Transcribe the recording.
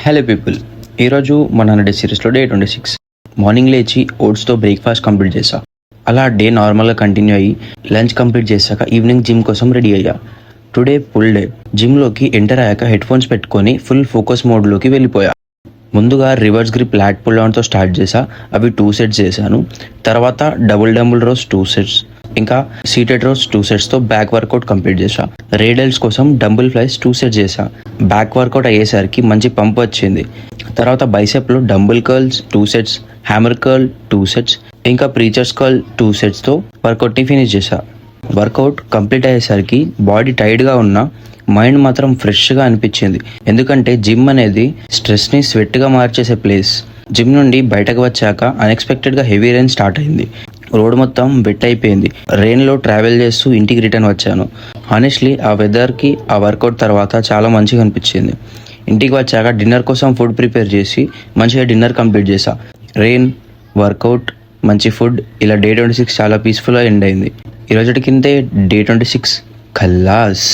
Hello people, ఈరోజు మన day సిరీస్లో డే 26. మార్నింగ్ లేచి ఓట్స్తో బ్రేక్ఫాస్ట్ కంప్లీట్ చేశా. అలా డే నార్మల్గా కంటిన్యూ అయ్యి లంచ్ కంప్లీట్ చేశాక ఈవినింగ్ జిమ్ కోసం రెడీ అయ్యా. టుడే ఫుల్ డే జిమ్లోకి ఎంటర్ అయ్యాక హెడ్ ఫోన్స్ పెట్టుకొని ఫుల్ ఫోకస్ మోడ్లోకి వెళ్ళిపోయా. ముందుగా రివర్స్ గ్రిప్ లాట్ పుల్ డౌన్తో స్టార్ట్ చేశా. అవి 2 సెట్స్ చేశాను. తర్వాత డబుల్ రోస్ 2 సెట్స్, ఇంకా సీటెడ్ రోస్ 2 సెట్స్తో బ్యాక్ వర్కౌట్ కంప్లీట్ చేశా. రేడల్స్ కోసం డంబుల్ ఫ్లైస్ 2 సెట్స్ చేశా. బ్యాక్ వర్కౌట్ అయ్యేసరికి మంచి పంప్ వచ్చింది. తర్వాత బైసెప్లో dumbbell curls 2 sets, hammer curl 2 sets, ఇంకా ప్రీచర్స్ కర్ల్ 2 సెట్స్తో వర్కౌట్ని ఫినిష్ చేశా. వర్కౌట్ కంప్లీట్ అయ్యేసరికి బాడీ టైట్గా ఉన్నా మైండ్ మాత్రం ఫ్రెష్గా అనిపించింది. ఎందుకంటే జిమ్ అనేది స్ట్రెస్ని స్వెట్గా మార్చేసే ప్లేస్. జిమ్ నుండి బయటకు వచ్చాక అన్ఎక్స్పెక్టెడ్గా హెవీ రెయిన్ స్టార్ట్ అయింది. రోడ్ మొత్తం వెట్ అయిపోయింది. రెయిన్లో ట్రావెల్ చేస్తూ ఇంటికి రిటర్న్ వచ్చాను. హానెస్ట్లీ ఆ వెదర్కి ఆ వర్కౌట్ తర్వాత చాలా మంచిగా అనిపించింది. ఇంటికి వచ్చాక డిన్నర్ కోసం ఫుడ్ ప్రిపేర్ చేసి మంచిగా డిన్నర్ కంప్లీట్ చేశా. రెయిన్, వర్కౌట్, మంచి ఫుడ్, ఇలా డే 26 చాలా పీస్ఫుల్గా ఎండ్ అయింది. ఈరోజుకి డే 26 ఖల్లాస్.